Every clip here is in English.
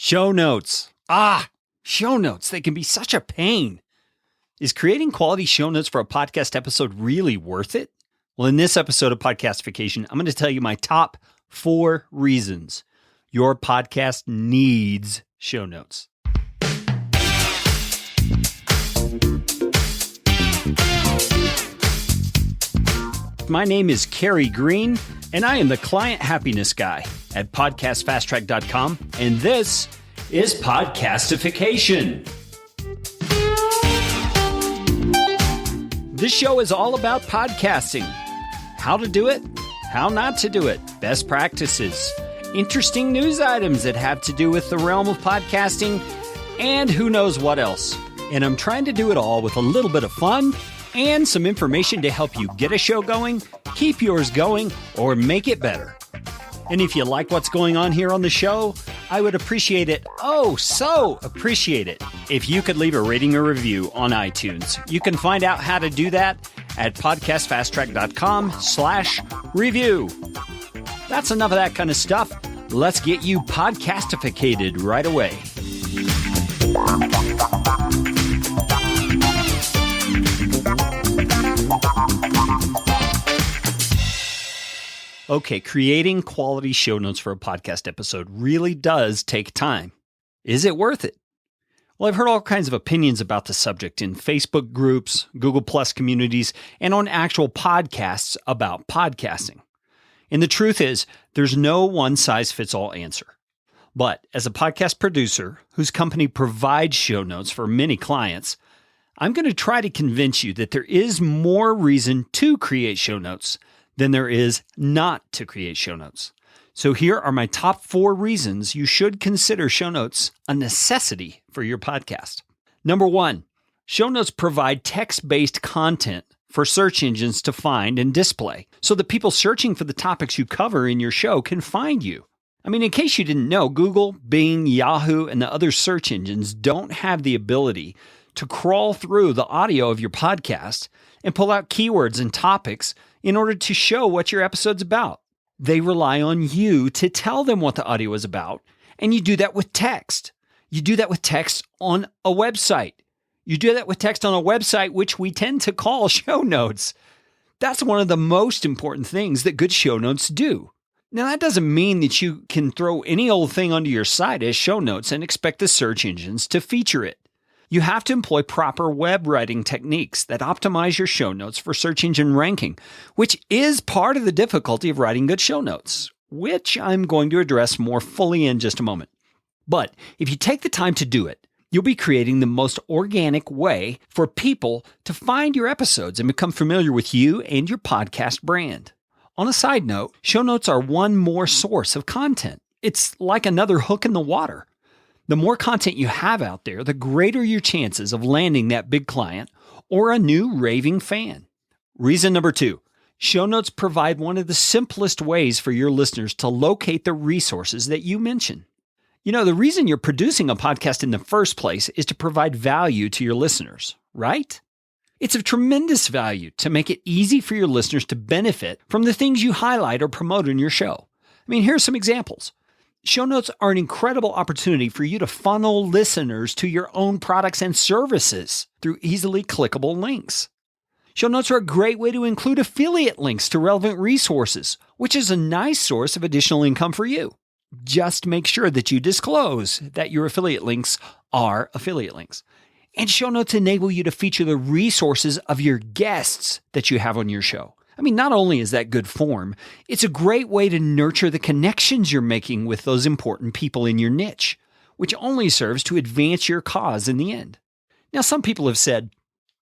Show notes. Show notes. They can be such a pain. Is creating quality show notes for a podcast episode really worth it? Well, in this episode of Podcastification, I'm going to tell you my top 4 reasons your podcast needs show notes. My name is Kerry Green, and I am the client happiness guy at podcastfasttrack.com, and this is Podcastification. This show is all about podcasting. How to do it, how not to do it, best practices, interesting news items that have to do with the realm of podcasting, and who knows what else. And I'm trying to do it all with a little bit of fun and some information to help you get a show going, keep yours going, or make it better. And if you like what's going on here on the show, I would appreciate it, so appreciate it, if you could leave a rating or review on iTunes. You can find out how to do that at podcastfasttrack.com/review. That's enough of that kind of stuff. Let's get you podcastificated right away. Okay, creating quality show notes for a podcast episode really does take time. Is it worth it? Well, I've heard all kinds of opinions about the subject in Facebook groups, Google Plus communities, and on actual podcasts about podcasting. And the truth is, there's no one-size-fits-all answer. But as a podcast producer whose company provides show notes for many clients, I'm going to try to convince you that there is more reason to create show notes than there is not to create show notes. So here are my top 4 reasons you should consider show notes a necessity for your podcast. Number 1, show notes provide text-based content for search engines to find and display so that people searching for the topics you cover in your show can find you. I mean, in case you didn't know, Google, Bing, Yahoo, and the other search engines don't have the ability to crawl through the audio of your podcast and pull out keywords and topics in order to show what your episode's about. They rely on you to tell them what the audio is about, and you do that with text. You do that with text on a website. You do that with text on a website, which we tend to call show notes. That's one of the most important things that good show notes do. Now, that doesn't mean that you can throw any old thing onto your site as show notes and expect the search engines to feature it. You have to employ proper web writing techniques that optimize your show notes for search engine ranking, which is part of the difficulty of writing good show notes, which I'm going to address more fully in just a moment. But if you take the time to do it, you'll be creating the most organic way for people to find your episodes and become familiar with you and your podcast brand. On a side note, show notes are one more source of content. It's like another hook in the water. The more content you have out there, the greater your chances of landing that big client or a new raving fan. Reason number 2, show notes provide one of the simplest ways for your listeners to locate the resources that you mention. You know, the reason you're producing a podcast in the first place is to provide value to your listeners, right? It's of tremendous value to make it easy for your listeners to benefit from the things you highlight or promote in your show. I mean, here's some examples. Show notes are an incredible opportunity for you to funnel listeners to your own products and services through easily clickable links. Show notes are a great way to include affiliate links to relevant resources, which is a nice source of additional income for you. Just make sure that you disclose that your affiliate links are affiliate links. And show notes enable you to feature the resources of your guests that you have on your show. I mean, not only is that good form, it's a great way to nurture the connections you're making with those important people in your niche, which only serves to advance your cause in the end. Now, some people have said,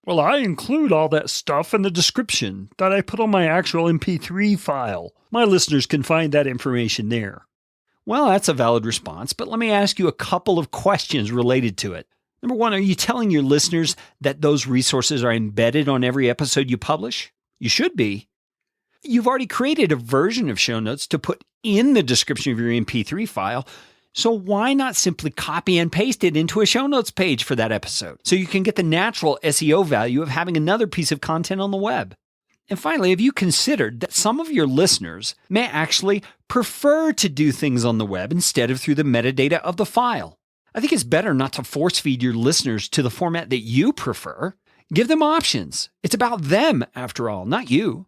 well, I include all that stuff in the description that I put on my actual MP3 file. My listeners can find that information there. Well, that's a valid response, but let me ask you a couple of questions related to it. Number 1, are you telling your listeners that those resources are embedded on every episode you publish? You should be. You've already created a version of show notes to put in the description of your MP3 file, so why not simply copy and paste it into a show notes page for that episode so you can get the natural SEO value of having another piece of content on the web? And finally, have you considered that some of your listeners may actually prefer to do things on the web instead of through the metadata of the file? I think it's better not to force feed your listeners to the format that you prefer. Give them options. It's about them, after all, not you.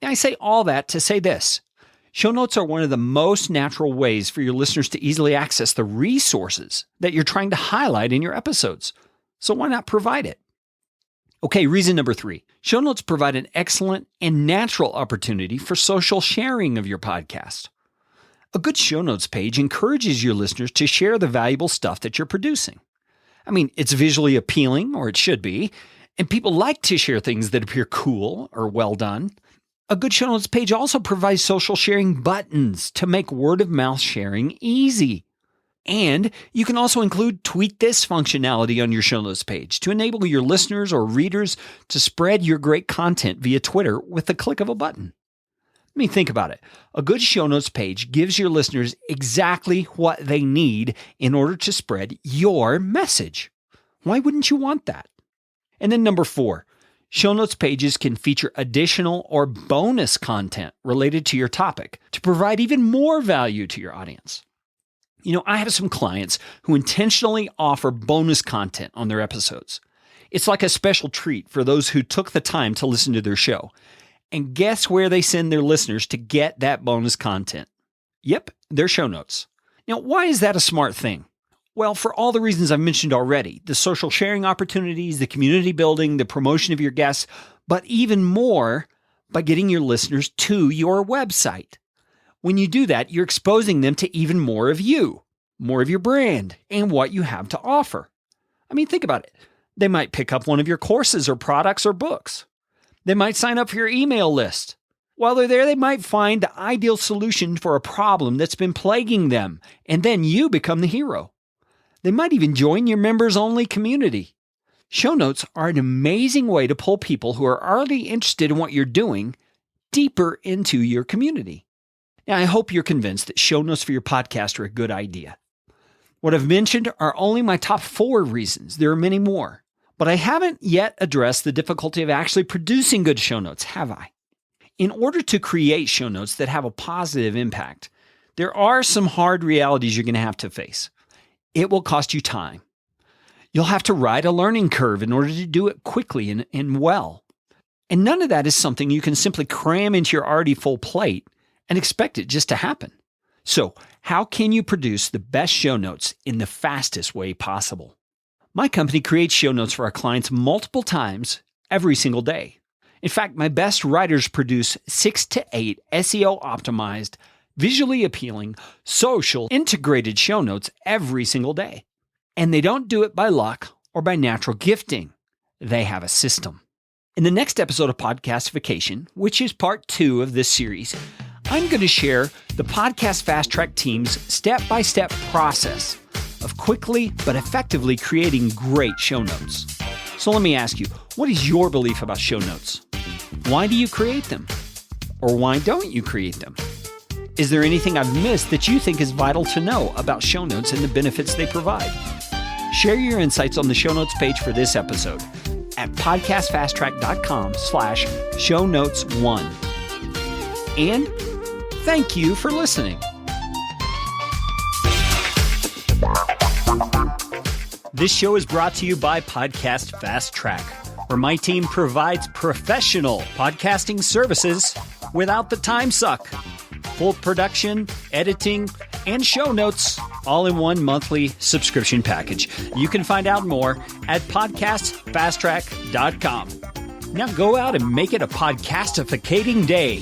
I say all that to say this. Show notes are one of the most natural ways for your listeners to easily access the resources that you're trying to highlight in your episodes. So why not provide it? Okay, reason number 3. Show notes provide an excellent and natural opportunity for social sharing of your podcast. A good show notes page encourages your listeners to share the valuable stuff that you're producing. I mean, it's visually appealing, or it should be, and people like to share things that appear cool or well done. A good show notes page also provides social sharing buttons to make word-of-mouth sharing easy. And you can also include tweet this functionality on your show notes page to enable your listeners or readers to spread your great content via Twitter with the click of a button. I mean, think about it. A good show notes page gives your listeners exactly what they need in order to spread your message. Why wouldn't you want that? And then number 4, show notes pages can feature additional or bonus content related to your topic to provide even more value to your audience. You know, I have some clients who intentionally offer bonus content on their episodes. It's like a special treat for those who took the time to listen to their show. And guess where they send their listeners to get that bonus content? Yep, their show notes. Now, why is that a smart thing? Well, for all the reasons I've mentioned already, the social sharing opportunities, the community building, the promotion of your guests, but even more by getting your listeners to your website. When you do that, you're exposing them to even more of you, more of your brand, and what you have to offer. I mean, think about it. They might pick up one of your courses or products or books. They might sign up for your email list. While they're there, they might find the ideal solution for a problem that's been plaguing them, and then you become the hero. They might even join your members-only community. Show notes are an amazing way to pull people who are already interested in what you're doing deeper into your community. Now, I hope you're convinced that show notes for your podcast are a good idea. What I've mentioned are only my top 4 reasons. There are many more. But I haven't yet addressed the difficulty of actually producing good show notes, have I? In order to create show notes that have a positive impact, there are some hard realities you're going to have to face. It will cost you time. You'll have to ride a learning curve in order to do it quickly and well. And none of that is something you can simply cram into your already full plate and expect it just to happen. So, how can you produce the best show notes in the fastest way possible? My company creates show notes for our clients multiple times every single day. In fact, my best writers produce 6 to 8 SEO-optimized, visually appealing, social, integrated show notes every single day. And they don't do it by luck or by natural gifting. They have a system. In the next episode of Podcastification, which is part 2 of this series, I'm going to share the Podcast Fast Track team's step-by-step process of quickly but effectively creating great show notes. So let me ask you, what is your belief about show notes? Why do you create them? Or why don't you create them? Is there anything I've missed that you think is vital to know about show notes and the benefits they provide? Share your insights on the show notes page for this episode at podcastfasttrack.com/shownotes1. And thank you for listening. This show is brought to you by Podcast Fast Track, where my team provides professional podcasting services without the time suck. Full production, editing, and show notes all in one monthly subscription package. You can find out more at podcastfasttrack.com. Now go out and make it a podcastificating day.